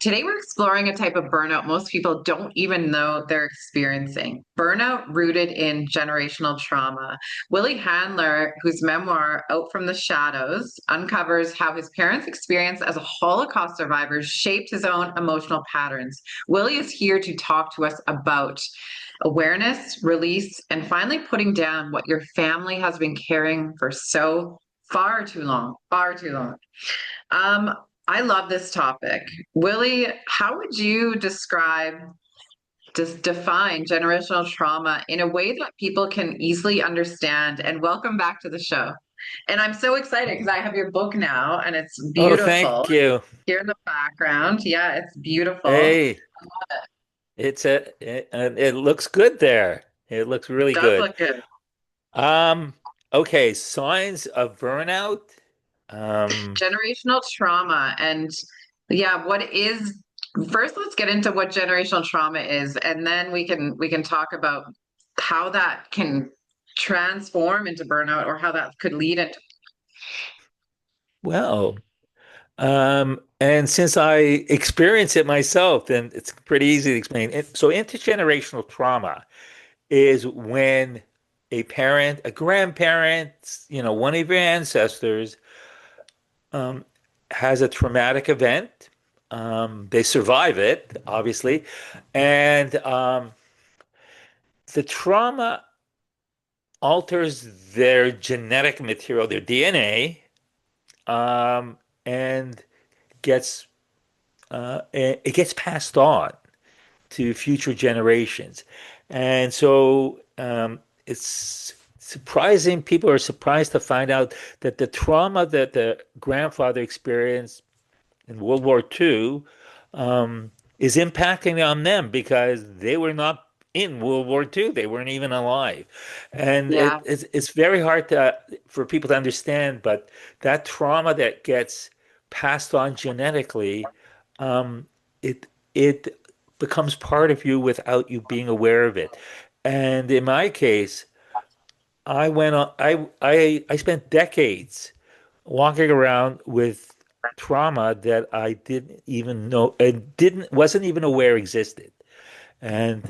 Today, we're exploring a type of burnout most people don't even know they're experiencing. Burnout rooted in generational trauma. Willie Handler, whose memoir, Out from the Shadows, uncovers how his parents' experience as a Holocaust survivor shaped his own emotional patterns. Willie is here to talk to us about awareness, release, and finally putting down what your family has been carrying for so far too long, far too long. Um, I love this topic. Willie, how would you define generational trauma in a way that people can easily understand? And welcome back to the show. And I'm so excited because I have your book now and it's Oh, beautiful. thank you. Here in the background. Yeah, it's beautiful. Hey, it looks good there. It looks It really does good. look good. Um, okay, signs of burnout. Um, Generational trauma. And yeah, what is first let's get into what generational trauma is, and then we can talk about how that can transform into burnout or how that could lead into. well, and since I experience it myself, then it's pretty easy to explain. So intergenerational trauma is when a parent, a grandparent, one of your ancestors, um, has a traumatic event. They survive it, obviously, and the trauma alters their genetic material, their DNA, and gets it gets passed on to future generations. And so it's surprising. People are surprised to find out that the trauma that the grandfather experienced in World War II is impacting on them because they were not in World War II. They weren't even alive. And Yeah. it's very hard for people to understand, but that trauma that gets passed on genetically, it it becomes part of you without you being aware of it. And in my case, I went on, I spent decades walking around with trauma that I didn't even know and didn't wasn't even aware existed. And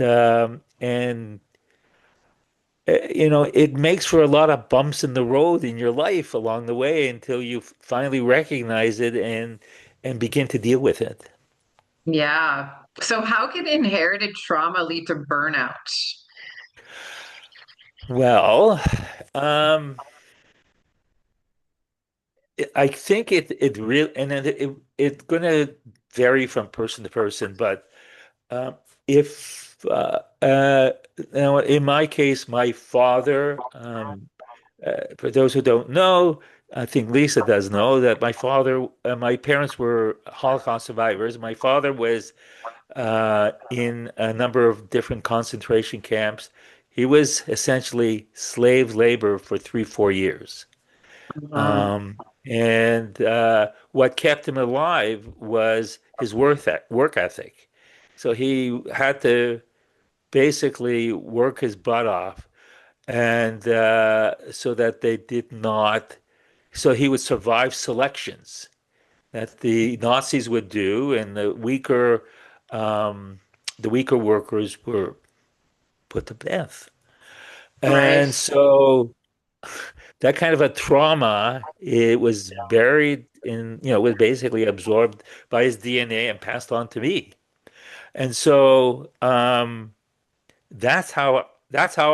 it makes for a lot of bumps in the road in your life along the way until you finally recognize it and begin to deal with it. Yeah. So how can inherited trauma lead to burnout? Well, um, I think it really and it's going to vary from person to person, but if now in my case, my father, for those who don't know, I think Lisa does know that my parents were Holocaust survivors. My father was in a number of different concentration camps. He was essentially slave labor for 3, 4 years. Mhm. And what kept him alive was his work ethic. So he had to basically work his butt off, and so that they did not, so he would survive selections that the Nazis would do, and um, the weaker workers were put to death. Right. And so that kind of a trauma, it was buried was basically absorbed by his DNA and passed on to me. And so that's how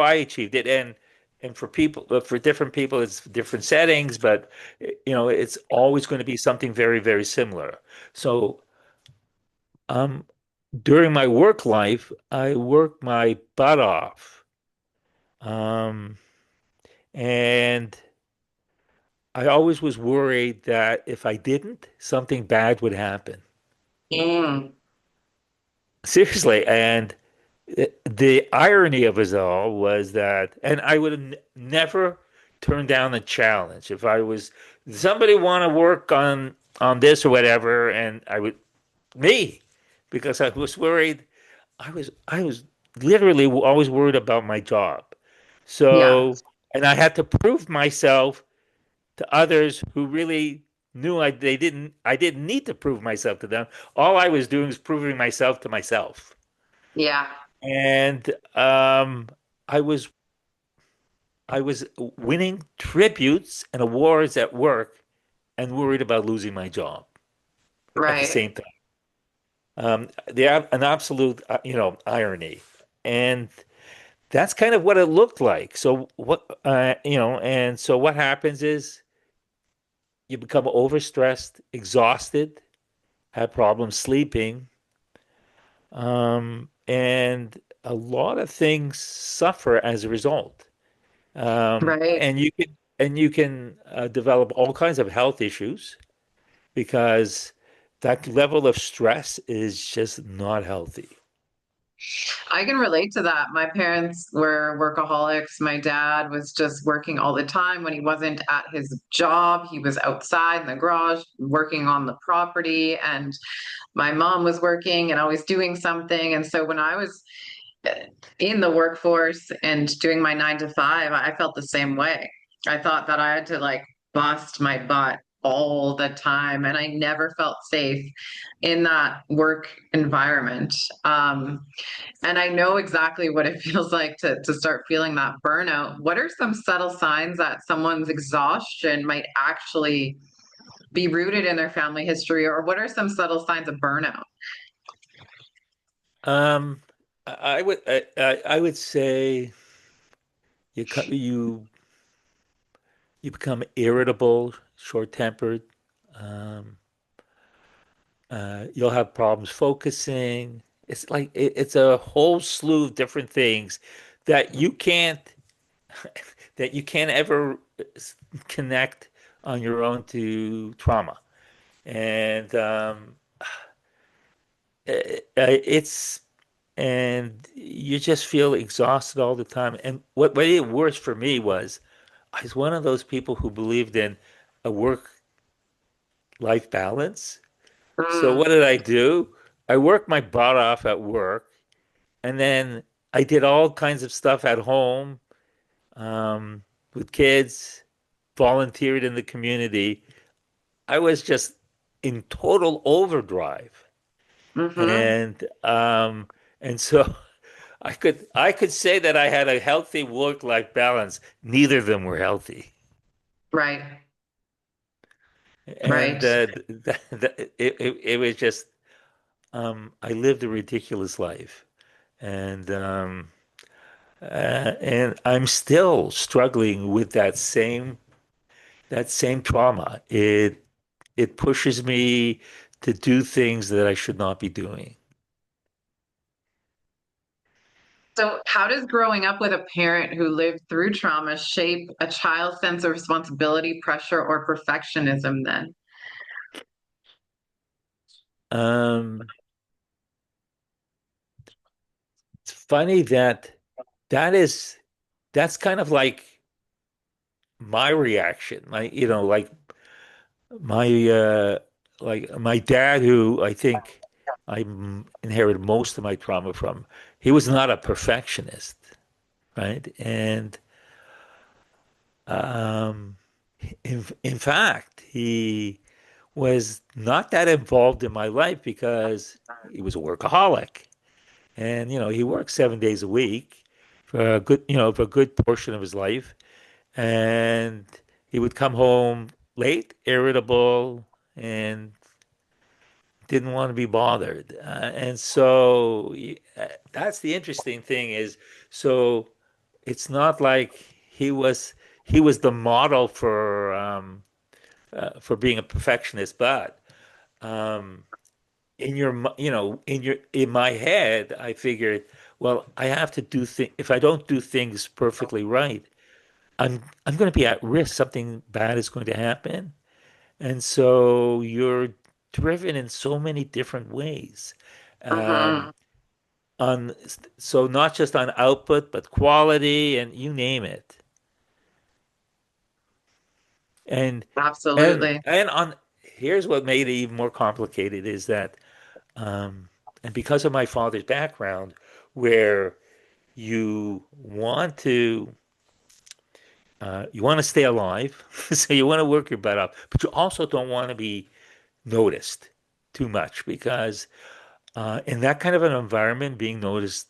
I achieved it. And for different people, it's different settings, but it's always going to be something very, very similar. So um, during my work life, I worked my butt off. Um, and I always was worried that if I didn't, something bad would happen. Mm. Seriously. And the irony of it all was that, and I would have never turned down a challenge if I was somebody want to work on this or whatever, and I would me because I was worried. I was literally always worried about my job. Yeah. So, and I had to prove myself to others who really. knew I didn't need to prove myself to them. All I was doing was proving myself to myself. Yeah. And I was I was winning tributes and awards at work and worried about losing my job at the Right. same time. An absolute, irony. And that's kind of what it looked like. So and so what happens is you become overstressed, exhausted, have problems sleeping, and a lot of things suffer as a result. Right. And you can develop all kinds of health issues because that level of stress is just not healthy. I can relate to that. My parents were workaholics. My dad was just working all the time. When he wasn't at his job, he was outside in the garage working on the property. And my mom was working and always doing something. And so when I was in the workforce and doing my 9 to 5, I felt the same way. I thought that I had to like bust my butt all the time, and I never felt safe in that work environment. And I know exactly what it feels like to start feeling that burnout. What are some subtle signs that someone's exhaustion might actually be rooted in their family history, or what are some subtle signs of burnout? Um, I would say you become irritable, short-tempered. Um, you'll have problems focusing. It's a whole slew of different things that you can't that you can't ever connect on your own to trauma. And it's and you just feel exhausted all the time. And what made it worse for me was I was one of those people who believed in a work-life balance. So Mm, what did I do? I worked my butt off at work, and then I did all kinds of stuff at home, with kids, volunteered in the community. I was just in total overdrive. mm-hmm. And so I could say that I had a healthy work-life balance. Neither of them were healthy. Right. And Right. it was just I lived a ridiculous life. And and I'm still struggling with that same trauma. It pushes me to do things that I should not be doing. So, how does growing up with a parent who lived through trauma shape a child's sense of responsibility, pressure, or perfectionism then? Um, it's funny that that is that's kind of my reaction. My my dad, who I think inherited most of my trauma from. He was not a perfectionist, right? And um, in fact, he was not that involved in my life because he was a workaholic. And, he worked 7 days a week for a for a good portion of his life. And he would come home late, irritable, and didn't want to be bothered. And so that's the interesting thing is, so it's not like he was the model for being a perfectionist, but um, in my head, I figured, well, I have to do things. If I don't do things perfectly right, I'm going to be at risk. Something bad is going to happen. And so you're driven in so many different ways. Um, Mm-hmm. on so not just on output, but quality and you name it. And Absolutely. and on here's what made it even more complicated is that and because of my father's background, where you want to you want to stay alive, so you want to work your butt off, but you also don't want to be noticed too much because in that kind of an environment, being noticed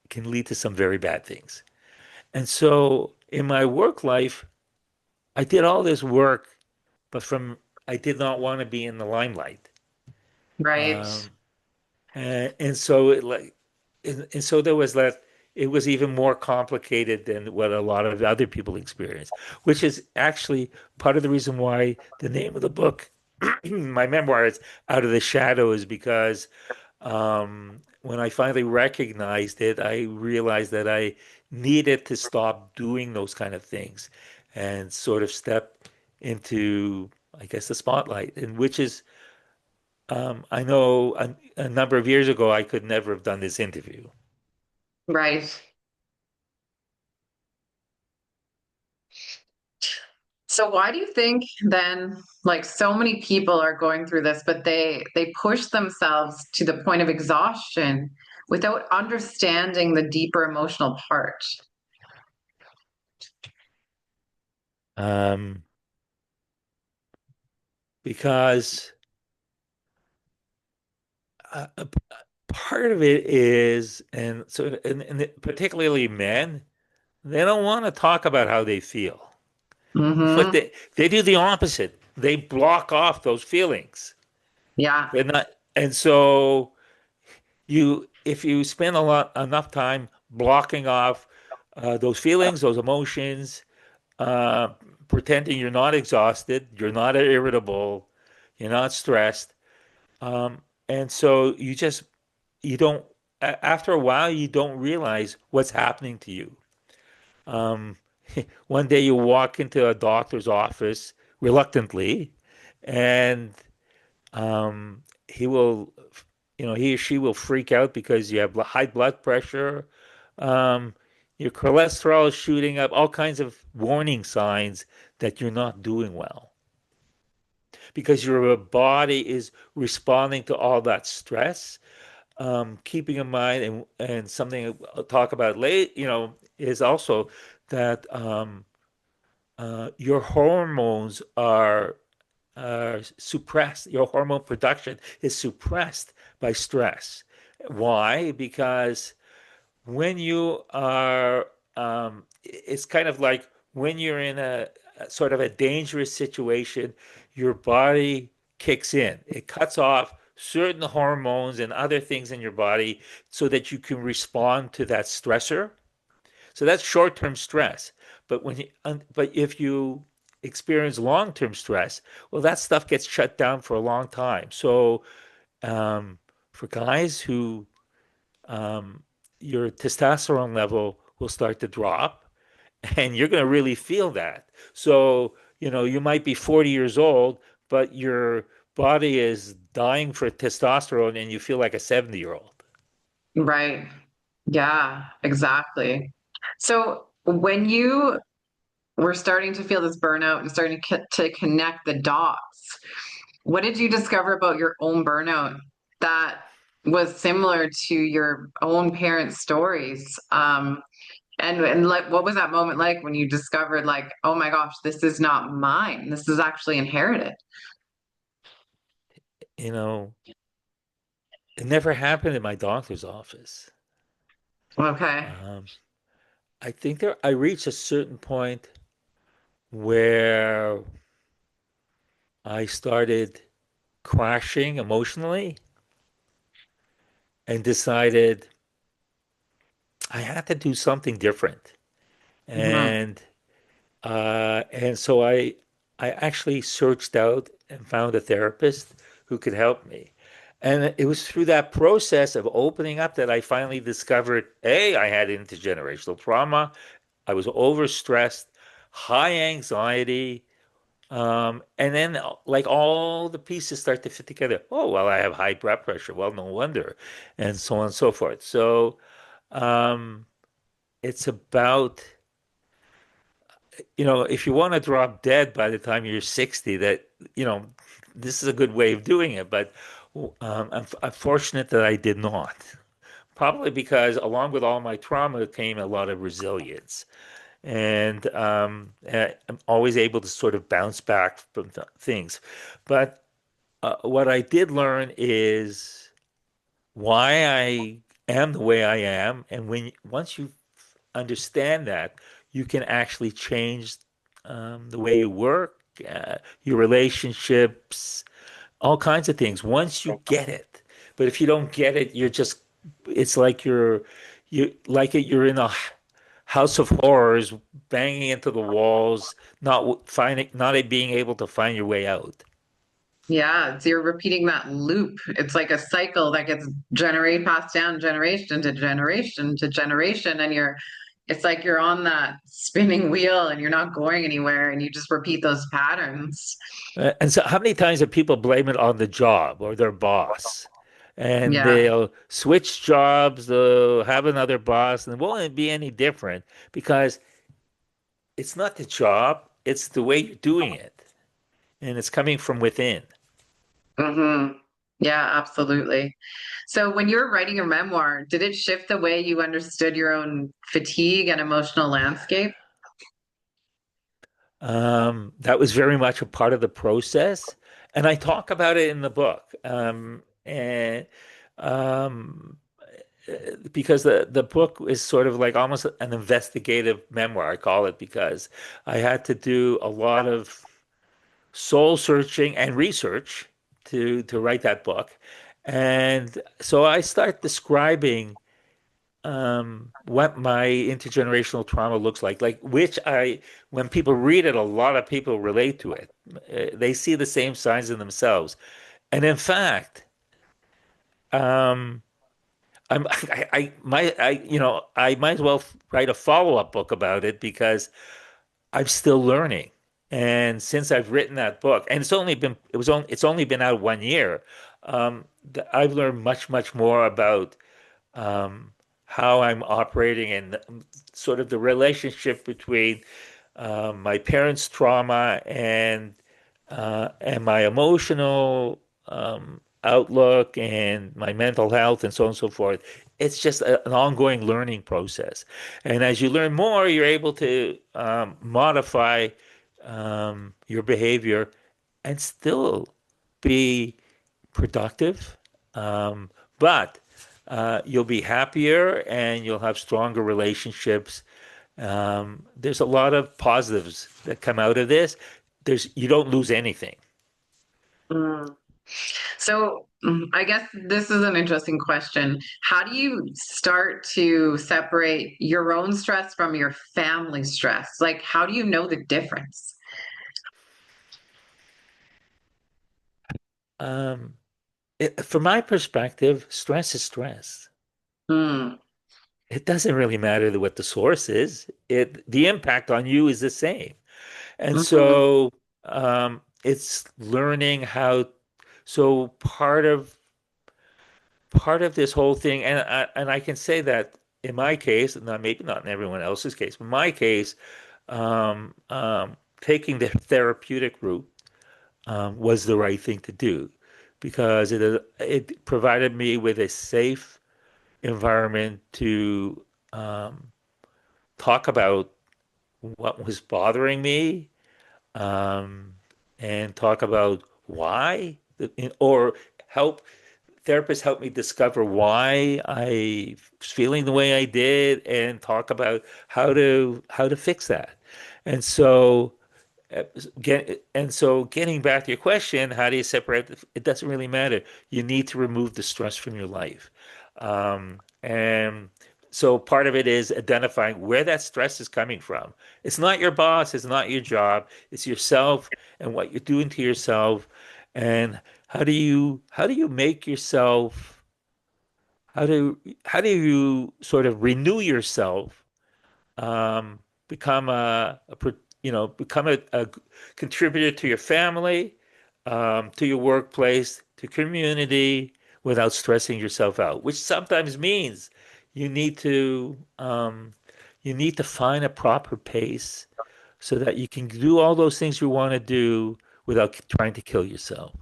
can lead to some very bad things. And so in my work life, I did all this work, but from I did not want to be in the limelight. Right. Um, and so and so there was that it was even more complicated than what a lot of other people experience, which is actually part of the reason why the name of the book, my memoir, is Out of the Shadow, is because when I finally recognized it, I realized that I needed to stop doing those kind of things and sort of step into, I guess, the spotlight, and which is I know a number of years ago, I could never have done this interview. Right. So why do you think then, like so many people are going through this, but they push themselves to the point of exhaustion without understanding the deeper emotional part? Um, because a part of it is, and so, and particularly men, they don't want to talk about how they feel. What Mm-hmm. they do the opposite. They block off those feelings. Yeah. They're not, and so if you spend a lot enough time blocking off those feelings, those emotions, uh, pretending you're not exhausted, you're not irritable, you're not stressed. And so you don't, after a while, you don't realize what's happening to you. Um, one day you walk into a doctor's office reluctantly, and he will, he or she will freak out because you have high blood pressure. Um, your cholesterol is shooting up, all kinds of warning signs that you're not doing well because your body is responding to all that stress. Keeping in mind, and something I'll talk about late, is also that your hormones are suppressed. Your hormone production is suppressed by stress. Why? Because when you are, it's kind of like when you're in a sort of a dangerous situation, your body kicks in. It cuts off certain hormones and other things in your body so that you can respond to that stressor. So that's short-term stress. But if you experience long-term stress, well, that stuff gets shut down for a long time. So um, for guys who um, your testosterone level will start to drop, and you're going to really feel that. So you might be 40 years old, but your body is dying for testosterone, and you feel like a 70-year-old. Right. Yeah, exactly. So when you were starting to feel this burnout and starting to connect the dots, what did you discover about your own burnout that was similar to your own parents' stories? And like, what was that moment like when you discovered, like, oh my gosh, this is not mine. This is actually inherited. You know, it never happened in my doctor's office. Okay. Um, I think I reached a certain point where I started crashing emotionally and decided I had to do something different. Mhm. And so I actually searched out and found a therapist who could help me. And it was through that process of opening up that I finally discovered, A, I had intergenerational trauma. I was overstressed, high anxiety. And then like all the pieces start to fit together. Oh, well, I have high blood pressure. Well, no wonder. And so on and so forth. So um, it's about, if you want to drop dead by the time you're 60, you know, this is a good way of doing it. But I'm fortunate that I did not. Probably because along with all my trauma came a lot of resilience. and I'm always able to sort of bounce back from th things. But what I did learn is why I am the way I am, and once you understand that, you can actually change the way you work, your relationships, all kinds of things once you get it. But if you don't get it, it's like you're in a house of horrors, banging into the walls, not being able to find your way out. Yeah, it's you're repeating that loop. It's like a cycle that gets passed down generation to generation to generation, and it's like you're on that spinning wheel and you're not going anywhere, and you just repeat those patterns. And so, how many times have people blame it on the job or their boss? And Yeah. they'll switch jobs, they'll have another boss, and it won't be any different because it's not the job, it's the way you're doing it, and it's coming from within. Hmm. Yeah, absolutely. So when you were writing your memoir, did it shift the way you understood your own fatigue and emotional landscape? That was very much a part of the process, and I talk about it in the book. And um, because the book is sort of like almost an investigative memoir, I call it, because I had to do a lot of soul searching and research to write that book. And so I start describing what my intergenerational trauma looks like when people read it, a lot of people relate to it. They see the same signs in themselves. And in fact, um, I might as well write a follow-up book about it because I'm still learning. And since I've written that book, and it's only been out 1 year, I've learned much, much more about um, how I'm operating and sort of the relationship between my parents' trauma and my emotional outlook and my mental health and so on and so forth. It's just an ongoing learning process. And as you learn more, you're able to modify your behavior and still be productive. But you'll be happier and you'll have stronger relationships. There's a lot of positives that come out of this. You don't lose anything. Mm. So I guess this is an interesting question. How do you start to separate your own stress from your family stress? Like, how do you know the difference? Um, from my perspective, stress is stress. Mm. It doesn't really matter what the source is. The impact on you is the same. And Mhm. so it's learning how. So part of this whole thing, and I can say that in my case, not maybe not in everyone else's case, but in my case, taking the therapeutic route was the right thing to do because it provided me with a safe environment to um, talk about what was bothering me um, and talk about why, or help therapists help me discover why I was feeling the way I did and talk about how to fix that. And so uh, getting back to your question, how do you separate? It doesn't really matter. You need to remove the stress from your life. And so part of it is identifying where that stress is coming from. It's not your boss, it's not your job, it's yourself and what you're doing to yourself. And how do you make yourself, how do you sort of renew yourself, um, become become a contributor to your family, to your workplace, to community without stressing yourself out, which sometimes means you need to um, you need to find a proper pace so that you can do all those things you want to do without trying to kill yourself.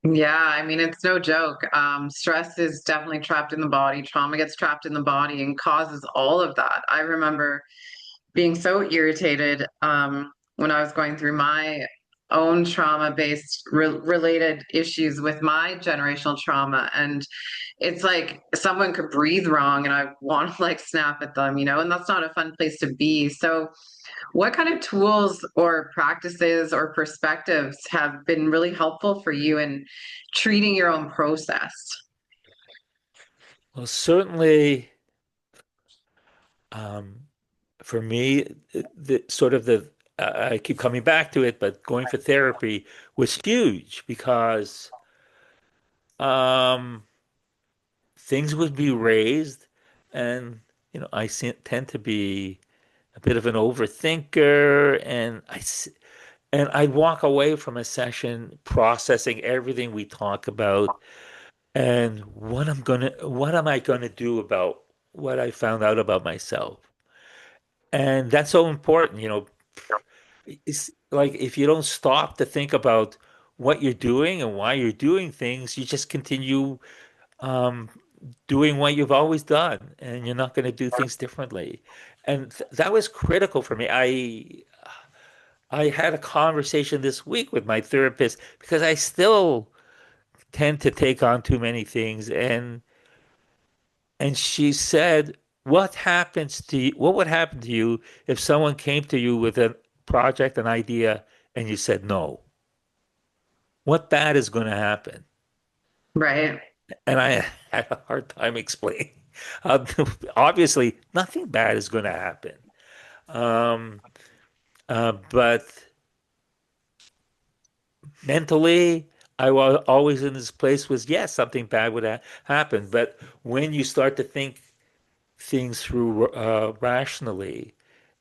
Yeah, I mean, it's no joke. Stress is definitely trapped in the body. Trauma gets trapped in the body and causes all of that. I remember being so irritated when I was going through my own trauma-based related issues with my generational trauma. And it's like someone could breathe wrong and I want to like snap at them, and that's not a fun place to be. So, what kind of tools or practices or perspectives have been really helpful for you in treating your own process? Well, certainly, um, for me, the sort of the I keep coming back to it, but going for therapy was huge because um, things would be raised, and tend to be a bit of an overthinker, and I'd walk away from a session processing everything we talk about and what am I gonna do about what I found out about myself? And that's so important, It's like if you don't stop to think about what you're doing and why you're doing things, you just continue um, doing what you've always done, and you're not going to do things differently. And that was critical for me. I had a conversation this week with my therapist because I still tend to take on too many things, and she said, What would happen to you if someone came to you with a project, an idea, and you said no? What bad is going to happen?" Right. And I had a hard time explaining. Uh, Obviously, nothing bad is going to happen. Um, but mentally, I was always in this place was, yes, something bad would ha happen. But when you start to think things through rationally,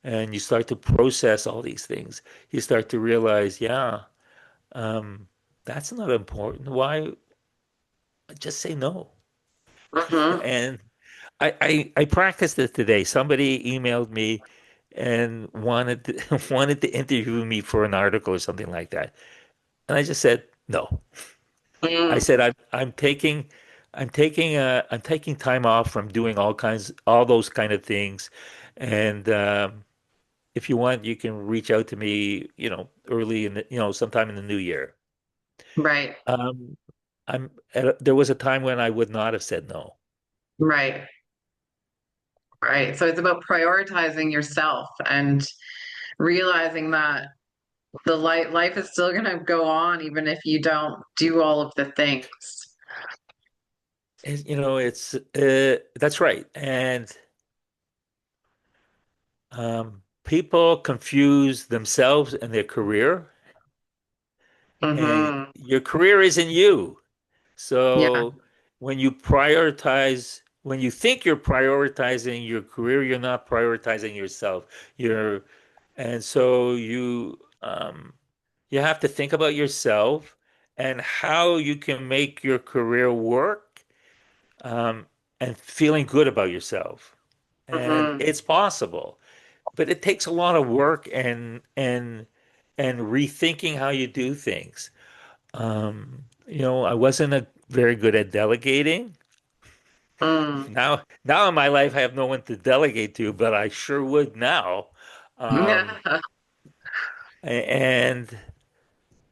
and you start to process all these things, you start to realize, yeah, um, that's not important. Why just say no? Hmm. And I practiced it today. Somebody emailed me and wanted to interview me for an article or something like that, and I just said no. I Mm. said I'm taking time off from doing all those kind of things, and if you want, you can reach out to me, early sometime in the new year. Right. Um, there was a time when I would not have said no. Right. Right. So it's about prioritizing yourself and realizing that the life is still going to go on even if you don't do all of the things. It's that's right. And people confuse themselves and their career, and Hmm. your career isn't you. Yeah. So when you think you're prioritizing your career, you're not prioritizing yourself. And so you have to think about yourself and how you can make your career work, um, and feeling good about yourself. And Hmm. it's possible, but it takes a lot of work and rethinking how you do things. I wasn't very good at delegating. Mm. Now in my life, I have no one to delegate to, but I sure would now. Um, Yeah. and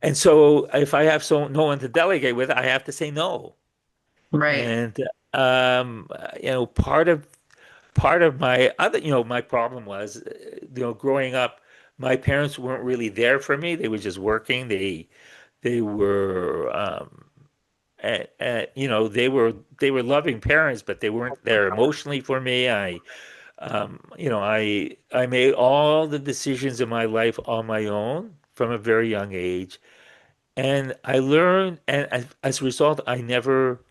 and so if I have no one to delegate with, I have to say no. Right. And um, part of my problem was, growing up, my parents weren't really there for me. They were just working. They were they were loving parents, but they weren't there emotionally for me. I made all the decisions in my life on my own from a very young age, and I learned, and as a result, I never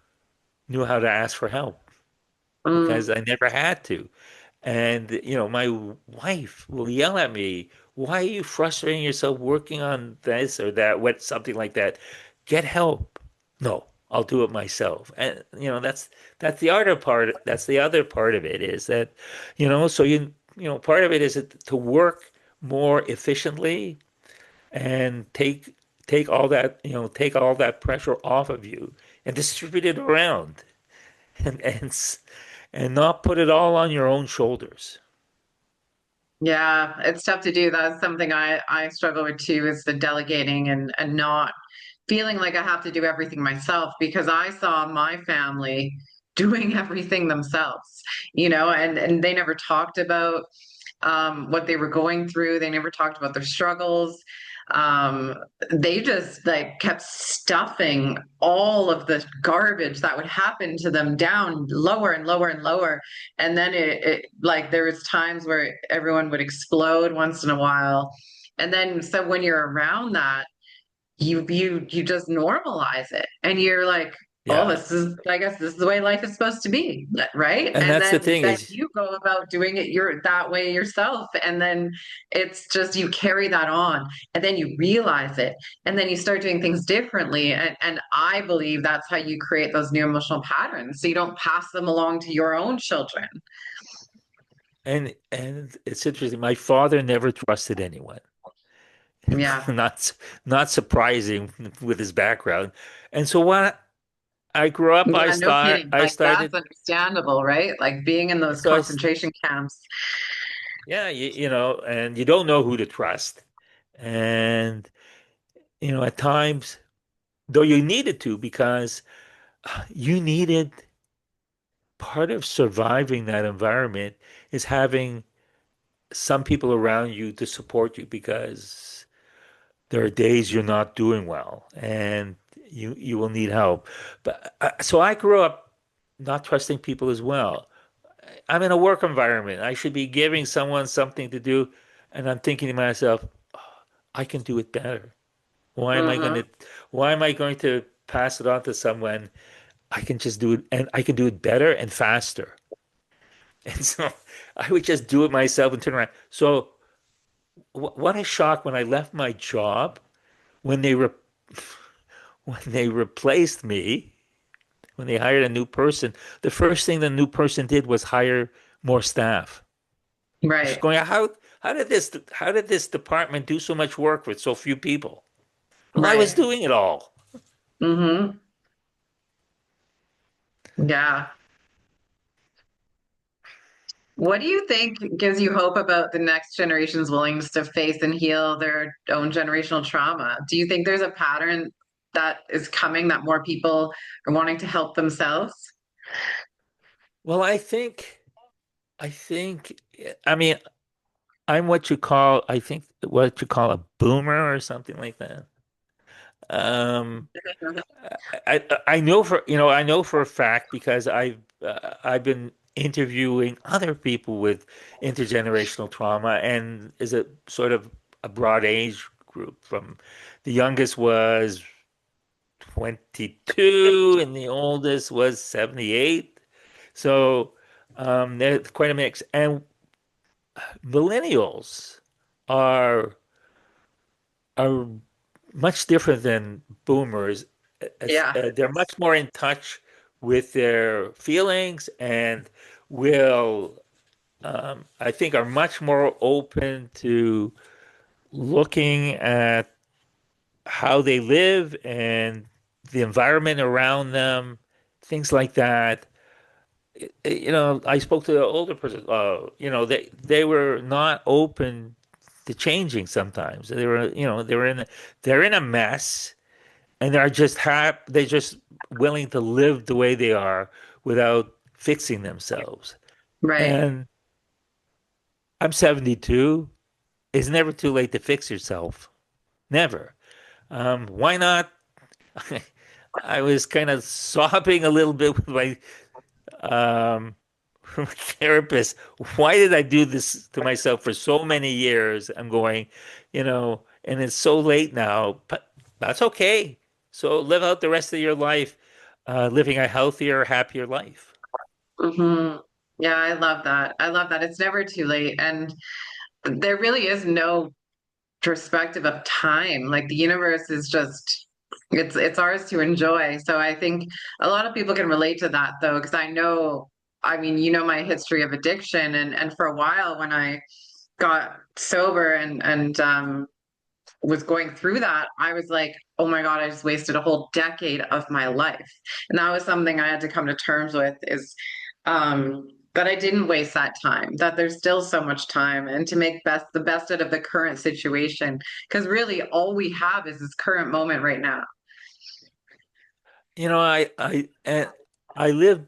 knew how to ask for help Mm. because I never had to. And my wife will yell at me, "Why are you frustrating yourself working on this or that, something like that? Get help." No, I'll do it myself. And that's the other part. That's the other part of it is that, so part of it is to work more efficiently and take all that pressure off of you and distribute it around, and and not put it all on your own shoulders. Yeah, it's tough to do. That's something I struggle with too, is the delegating and not feeling like I have to do everything myself, because I saw my family doing everything themselves, and they never talked about what they were going through. They never talked about their struggles. Um, they just like kept stuffing all of the garbage that would happen to them down lower and lower and lower. And then it like there was times where everyone would explode once in a while. And then so when you're around that, you just normalize it, and you're like, oh, Yeah. I guess this is the way life is supposed to be, right? And And that's the then thing is, you go about doing it you're that way yourself, and then it's just you carry that on, and then you realize it, and then you start doing things differently, and I believe that's how you create those new emotional patterns, so you don't pass them along to your own children. and it's interesting. My father never trusted anyone. Yeah. Not not surprising with his background. And so when I grew up, Yeah, no kidding. I Like that's started, understandable, right? Like being in those so concentration camps. yeah, you know, and you don't know who to trust. And, you know, at times, though you needed to, because you needed part of surviving that environment is having some people around you to support you because there are days you're not doing well and you will need help. But so I grew up not trusting people as well. I'm in a work environment. I should be giving someone something to do, and I'm thinking to myself, I can do it better. Why am I going Hmm. to why am I going to pass it on to someone? I can just do it and I can do it better and faster. And so I would just do it myself and turn around. So what a shock when I left my job when when they replaced me, when they hired a new person, the first thing the new person did was hire more staff. She's Right. going, how did this department do so much work with so few people? Well, I was Right. doing it all. Hmm. Yeah. What do you think gives you hope about the next generation's willingness to face and heal their own generational trauma? Do you think there's a pattern that is coming, that more people are wanting to help themselves? Well, I mean, I'm what you call, I think what you call a boomer or something like that. Um, I know for, you know, I know for a fact because I've been interviewing other people with intergenerational trauma and is a sort of a broad age group from the youngest was 22 and the oldest was 78. So there's quite a mix. And millennials are are much different than boomers. Yeah. They're much more in touch with their feelings and will, I think, are much more open to looking at how they live and the environment around them, things like that. You know, I spoke to an older person. You know, they were not open to changing sometimes. They were, you know, they're in a mess and they're just willing to live the way they are without fixing themselves. Right. And I'm 72. It's never too late to fix yourself. Never. Why not? I was kind of sobbing a little bit with my um, therapist. Why did I do this to myself for so many years? I'm going, you know, and it's so late now, but that's okay. So live out the rest of your life, living a healthier, happier life. Hmm. Yeah, I love that. I love that. It's never too late. And there really is no perspective of time. Like the universe is just it's ours to enjoy. So I think a lot of people can relate to that though, because I mean, my history of addiction, and for a while when I got sober and was going through that, I was like, oh my God, I just wasted a whole decade of my life. And that was something I had to come to terms with is That I didn't waste that time, that there's still so much time, and to make the best out of the current situation. Because really all we have is this current moment right now. You know, and I live.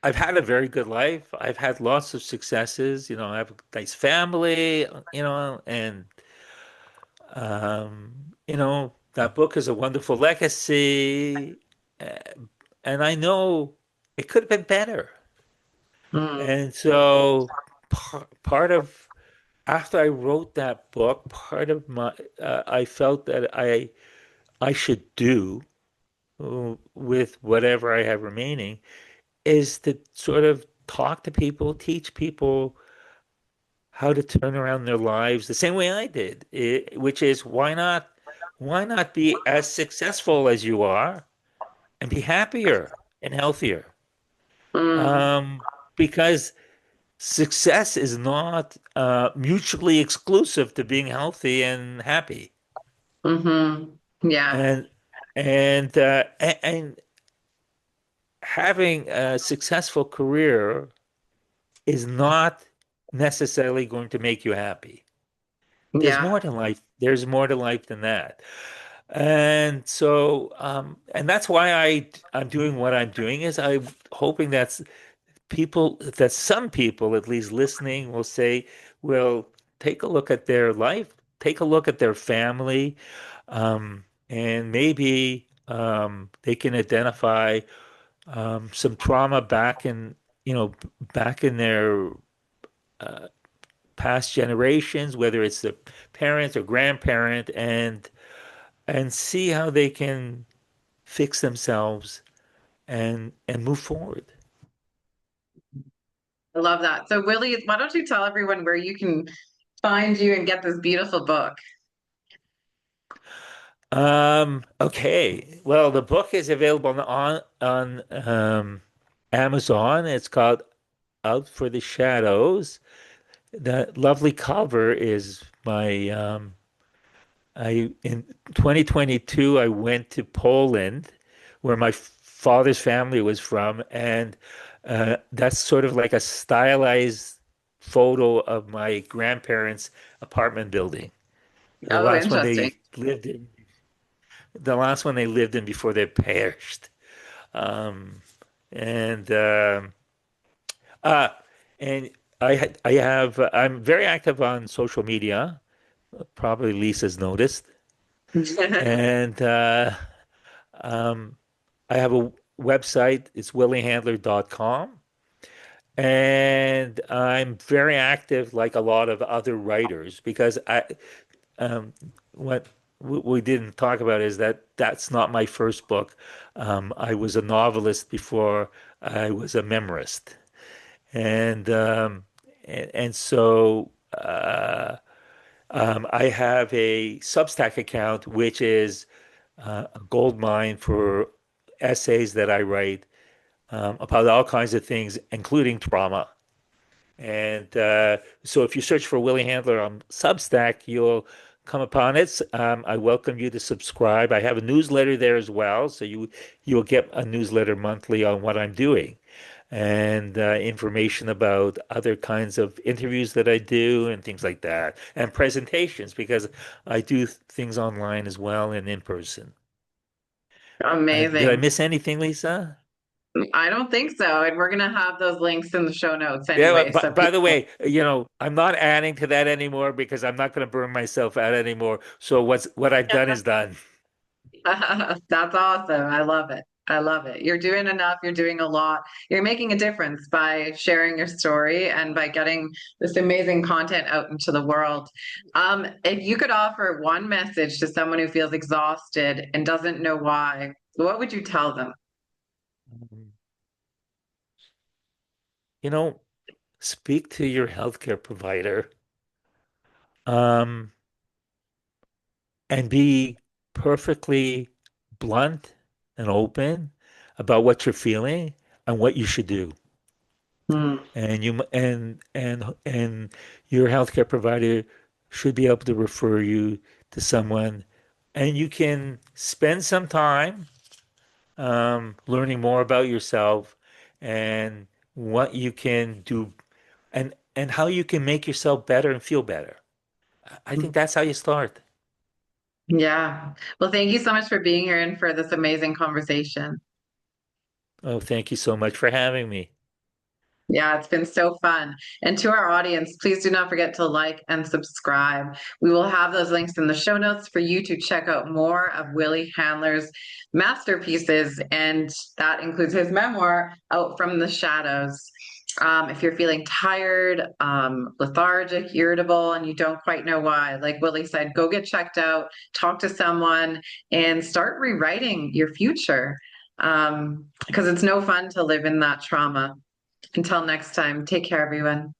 I've had a very good life. I've had lots of successes. You know, I have a nice family. You know, and that book is a wonderful legacy. Uh, and I know it could have been better. Mm, And so part of after I wrote that book, part of my I felt that I should do with whatever I have remaining is to sort of talk to people, teach people how to turn around their lives the same way I did, which is why not be as successful as you are and be happier and healthier? mm, Because success is not mutually exclusive to being healthy and happy. yeah, And and having a successful career is not necessarily going to make you happy. There's yeah. more to life. There's more to life than that. And so, and that's why I'm doing what I'm doing is I'm hoping that some people, at least listening, will say, well, take a look at their life, take a look at their family, and maybe they can identify some trauma you know, back in their past generations, whether it's the parent or grandparent, and see how they can fix themselves and move forward. I love that. So, Willie, why don't you tell everyone where you can find you and get this beautiful book? Okay. Well, the book is available on Amazon. It's called Out for the Shadows. The lovely cover is my I in 2022 I went to Poland where my father's family was from, and that's sort of like a stylized photo of my grandparents' apartment building. The Oh, last one interesting. they lived in, the last one they lived in before they perished. Um, and uh, and I have I'm very active on social media. Probably Lisa's noticed, and um, I have a website. It's williehandler.com. And I'm very active, like a lot of other writers, because um, what we didn't talk about is that that's not my first book. I was a novelist before I was a memorist, and so I have a Substack account, which is a gold mine for essays that I write about all kinds of things, including trauma. And so if you search for Willie Handler on Substack, you'll come upon it. I welcome you to subscribe. I have a newsletter there as well, so you'll get a newsletter monthly on what I'm doing and information about other kinds of interviews that I do and things like that, and presentations because I do things online as well and in person. Did I Amazing. miss anything, Lisa? I don't think so. And we're going to have those links in the show notes Yeah, anyway. but So by the people, way, I'm not adding to that anymore because I'm not going to burn myself out anymore. So what I've done is done. that's awesome. I love it. I love it. You're doing enough. You're doing a lot. You're making a difference by sharing your story and by getting this amazing content out into the world. If you could offer one message to someone who feels exhausted and doesn't know why, what would you tell them? You know, speak to your healthcare provider, um, and be perfectly blunt and open about what you're feeling and what you should do. Hmm. And your healthcare provider should be able to refer you to someone, and you can spend some time learning more about yourself and what you can do, and how you can make yourself better and feel better. I think that's how you start. Yeah. Well, thank you so much for being here and for this amazing conversation. Oh, thank you so much for having me. Yeah, it's been so fun. And to our audience, please do not forget to like and subscribe. We will have those links in the show notes for you to check out more of Willie Handler's masterpieces. And that includes his memoir, Out from the Shadows. If you're feeling tired, lethargic, irritable, and you don't quite know why, like Willie said, go get checked out, talk to someone, and start rewriting your future. Because it's no fun to live in that trauma. Until next time, take care, everyone.